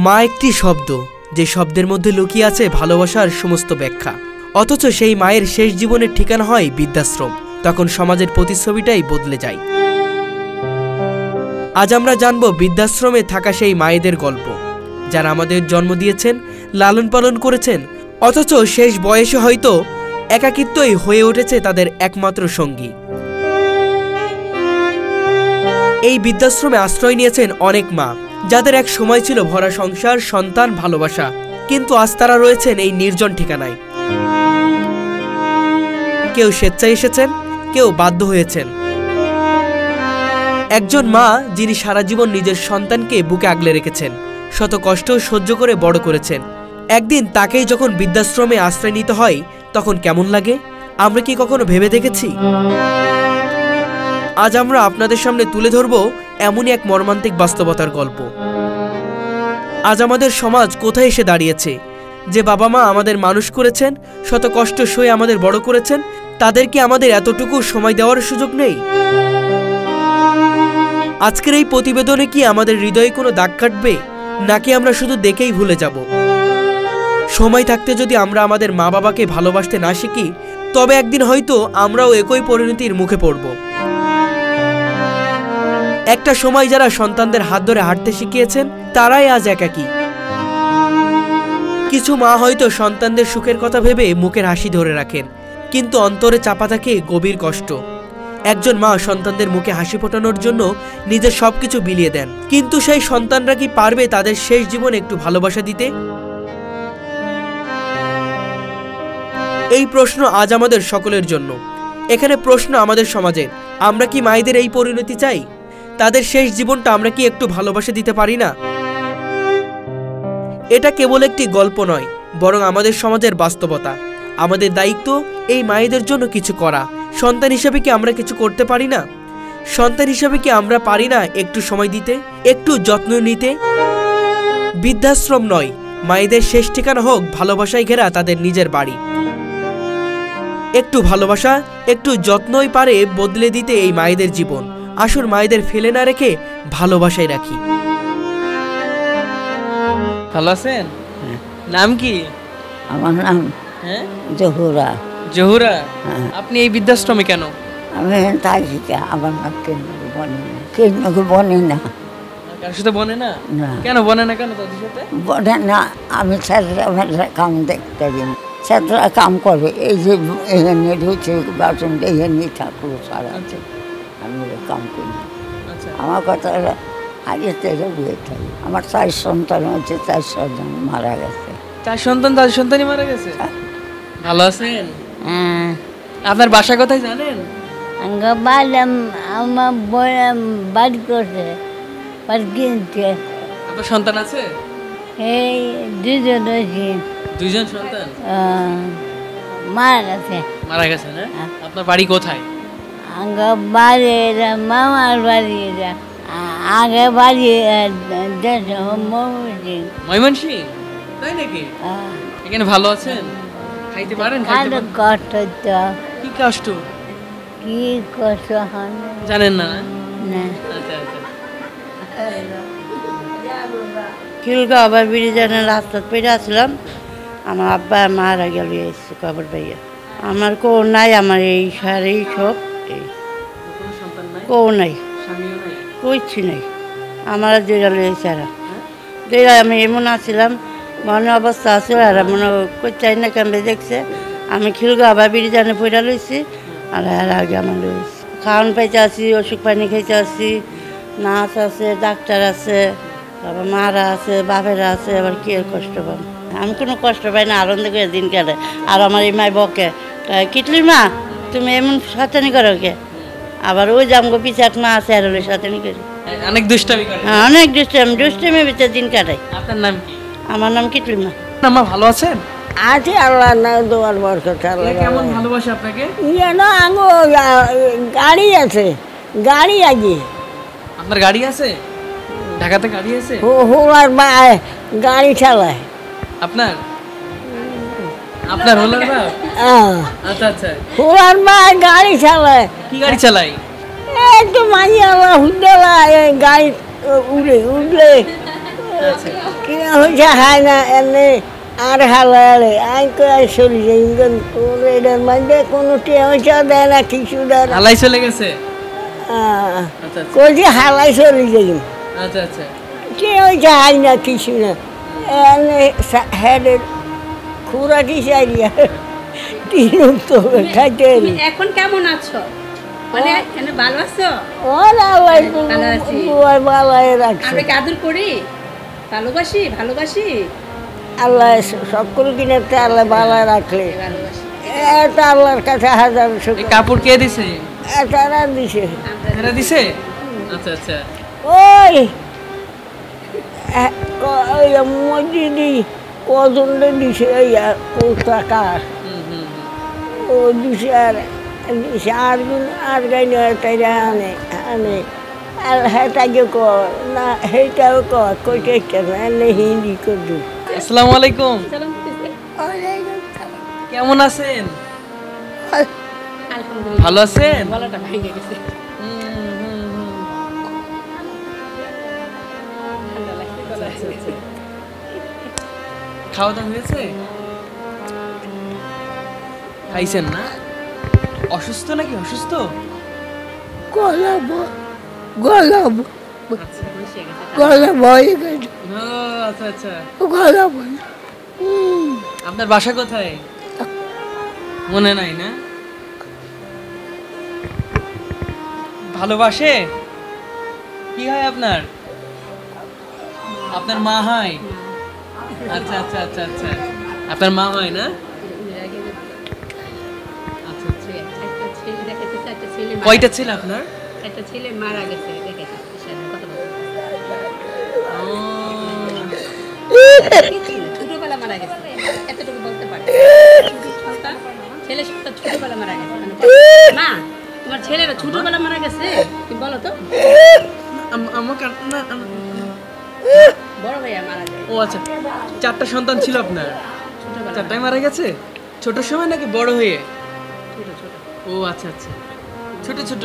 মা একটি শব্দ, যে শব্দের মধ্যে লুকিয়ে আছে ভালোবাসার সমস্ত ব্যাখ্যা। অথচ সেই মায়ের শেষ জীবনের ঠিকানা হয় বৃদ্ধাশ্রম। তখন সমাজের প্রতিচ্ছবিটাই বদলে যায়। আজ আমরা জানব বৃদ্ধাশ্রমে থাকা সেই মায়েদের গল্প, যারা আমাদের জন্ম দিয়েছেন, লালন পালন করেছেন, অথচ শেষ বয়সে হয়তো একাকিত্বই হয়ে উঠেছে তাদের একমাত্র সঙ্গী। এই বৃদ্ধাশ্রমে আশ্রয় নিয়েছেন অনেক মা, যাদের এক সময় ছিল ভরা সংসার, সন্তান, ভালোবাসা, কিন্তু আজ তারা রয়েছেন এই নির্জন ঠিকানায়। কেউ স্বেচ্ছায় এসেছেন, কেউ বাধ্য হয়েছেন। একজন মা যিনি সারা জীবন নিজের সন্তানকে বুকে আগলে রেখেছেন, শত কষ্ট সহ্য করে বড় করেছেন, একদিন তাকেই যখন বৃদ্ধাশ্রমে আশ্রয় নিতে হয়, তখন কেমন লাগে আমরা কি কখনো ভেবে দেখেছি? আজ আমরা আপনাদের সামনে তুলে ধরব এমনই এক মর্মান্তিক বাস্তবতার গল্প। আজ আমাদের সমাজ কোথায় এসে দাঁড়িয়েছে? যে বাবা মা আমাদের মানুষ করেছেন, শত কষ্ট সয়ে আমাদের বড় করেছেন, তাদেরকে আমাদের এতটুকু সময় দেওয়ার সুযোগ নেই। আজকের এই প্রতিবেদনে কি আমাদের হৃদয়ে কোনো দাগ কাটবে, নাকি আমরা শুধু দেখেই ভুলে যাব? সময় থাকতে যদি আমরা আমাদের মা বাবাকে ভালোবাসতে না শিখি, তবে একদিন হয়তো আমরাও একই পরিণতির মুখে পড়ব। একটা সময় যারা সন্তানদের হাত ধরে হাঁটতে শিখিয়েছেন, তারাই আজ একাকী। কিছু মা হয়তো সন্তানদের সুখের কথা ভেবে মুখের হাসি ধরে রাখেন, কিন্তু অন্তরে চাপা থাকে গভীর কষ্ট। একজন মা সন্তানদের মুখে হাসি ফোটানোর জন্য নিজের সবকিছু বিলিয়ে দেন, কিন্তু সেই সন্তানরা কি পারবে তাদের শেষ জীবনে একটু ভালোবাসা দিতে? এই প্রশ্ন আজ আমাদের সকলের জন্য। এখানে প্রশ্ন আমাদের সমাজের, আমরা কি মায়েদের এই পরিণতি চাই? তাদের শেষ জীবনটা আমরা কি একটু ভালোবাসা দিতে পারি না? এটা কেবল একটি গল্প নয়, বরং আমাদের সমাজের বাস্তবতা। আমাদের দায়িত্ব এই মায়েদের জন্য কিছু করা। সন্তান হিসেবে কি আমরা কিছু করতে পারি না? সন্তান হিসেবে কি আমরা পারি না একটু সময় দিতে, একটু যত্ন নিতে? বৃদ্ধাশ্রম নয়, মায়েদের শেষ ঠিকানা হোক ভালোবাসায় ঘেরা তাদের নিজের বাড়ি। একটু ভালোবাসা, একটু যত্নই পারে বদলে দিতে এই মায়েদের জীবন। আসুন মায়েদের ফেলে না রেখে ভালোবাসায় রাখি। ভালো আছেন? নাম কি? আমার নাম জহুরা। জহুরা, আপনি এই বৃদ্ধাশ্রমে কেন? আমি তাই আমার নাম কেন্দ্রকে বনে না। কার সাথে বনে না? কেন বনে না? কেন তাদের সাথে বনে না? আমি ছেলেরা কাম দেখতে দিন, ছেলেরা কাম করবে। এই যে এখানে ঢুকছে বাথরুম, এখানে ঠাকুর সারা আছে, আমি কাম করি। আমার কথা আগে থেকে বিয়ে থাকি। আমার 4 সন্তান হচ্ছে, 4 সন্তান মারা গেছে। 4 সন্তান? 4 সন্তানই মারা গেছে। ভালো আছেন? আপনার বাসা কোথায় জানেন? আমার বাড়ি করছে, বাড়ি কিনছে। আপনার সন্তান আছে? এই 2জন হয়েছে। 2জন সন্তান মারা গেছে। মারা গেছে না? আপনার বাড়ি কোথায়? আমার বাড়ি মামার বাড়ি, আগে বাড়ি ময়মনসিংহ। তাই নাকি? এখানে ভালো আছেন? খাইতে পারেন? কষ্ট তো। কি কষ্ট? কি কষ্ট জানেন না? খিলগাঁও আবার ব্রিজের রাস্তা পেরে আসলাম, আমার আব্বা মারা গেল কবর পাইয়া। আমার কেউ নাই, আমার এই সারেই সব কেউ নাই, কইছি নাই। আমার দুইটা লইছে, দুইটা আমি এমন আসছিলাম, মনে অবস্থা আছে, আর মনে চাই না কেমন দেখছে। আমি খিলগাঁও আবার ব্রিজে পয়রা লইছি, আর এর আগে আমার লইছি। খাওয়ান পাইতে আসি, ওষুধ পানি খাইতে আসি, নার্স আছে, ডাক্তার আছে, তারপর মারা আছে, বাপেরা আছে, আবার কি কষ্ট পাম? আমি কোনো কষ্ট পাই না, আনন্দ করে দিন কাটে। আর আমার এই মাই বকে, কিটলির মা তুমি এমন সাতানি করো কে? আবার ওই যে আমগো পিছে এক মা আছে, আর ওই সাতানি করি। অনেক দুষ্টামি করে? হ্যাঁ, অনেক দুষ্টামি, দুষ্টামির ভিতরে দিন কাটাই। আপনার নাম কি? আমার নাম কিটলির মা। মা ভালো আছেন? আছে, আল্লাহ না দোয়ার বরকত। কেমন ভালোবাসে আপনাকে? না আঙ্গো গাড়ি আছে, গাড়ি আছে। আপনার গাড়ি আছে? ঢাকাতে গাড়ি আছে? হোলার বা গাড়ি চালায়। আপনার আপনার হোলার বা? আচ্ছা আচ্ছা। হোলার বা গাড়ি চালায়। কি গাড়ি চালায়? এই তো মাঝে আল্লাহ হুডলা গাড়ি উঠলে কি হয়েছে হাই না এনে আর হালালে আই কই চলে যাই কোন এটার মধ্যে কোনো টিয়া দেয় না কিছু দেয় না হালাই চলে গেছে। আচ্ছা কই যে হালাই চলে যাই আচ্ছা আচ্ছা কি হয়েছে হাই না কিছু না এনে হেডের খুরা কি চাইয়া তিন তো খাইতে তুমি এখন কেমন আছো? মানে এখানে ভালো আছো? ওরা ওই ভালো আছি। বুয়ার বালায় রাখছে আমরা কি আদর করি? ভালোবাসি ভালোবাসি আল্লাহ সকল কিনাতে আল্লাহ বালায় রাখলে ভালোবাসি। এটা আল্লাহর কাছে হাজার এই শুকর কাপড় কে দিছে? তারা দিছে এরা দিছে? আচ্ছা আচ্ছা ওই ওই মসজিদি কজনটা দিছে ওই টাকা ও দিছে আর দিছে আর গাই নয় তাই আনে আনে আর হেটাকে কর না হেটাও কর কইতে না এনে হিন্দি করবি আসসালামু আলাইকুম। সালাম দিতেছে। কেমন আছেন? আলহামদুলিল্লাহ। ভালো আছেন? গলাটা ভেঙে গেছে। ঠান্ডা লাগছে গলায়। খাওয়া দাওয়া হয়েছে? খাইছেন না? অসুস্থ নাকি অসুস্থ? গলা বসে গেছে। গলা ভয়ে গেছে ও, আচ্ছা আচ্ছা গলা ভয় আপনার বাসা কোথায়? মনে নাই না? ভালোবাসে? কি হয় আপনার? আপনার মা হয়? আচ্ছা আচ্ছা আচ্ছা আচ্ছা আপনার মা হয় না? আচ্ছা আচ্ছা একটা ছেলে দেখাইতেছে, একটা ছেলে মারা কয়টা গেছে। ছিল আপনার? একটা ছেলে মারা গেছে দেখাইতেছে, সাথে কথা বলতেছে। ও, ছোটবেলা মারা গেছে, এতটুকু বলতে পারে। ছেলে সন্তান ছোটবেলা মারা গেছে। মা, তোমার ছেলেরা ছোটবেলা মারা গেছে, তুমি বলো তো। আমাকে না বড় ভাইয়া মারা যায় ও আচ্ছা, 4টা সন্তান ছিল আপনার? ছোটবেলা। 4টাই মারা গেছে? ছোট সময় নাকি বড় হয়ে? ছোট ছোট। ও আচ্ছা আচ্ছা, ছোট ছোট।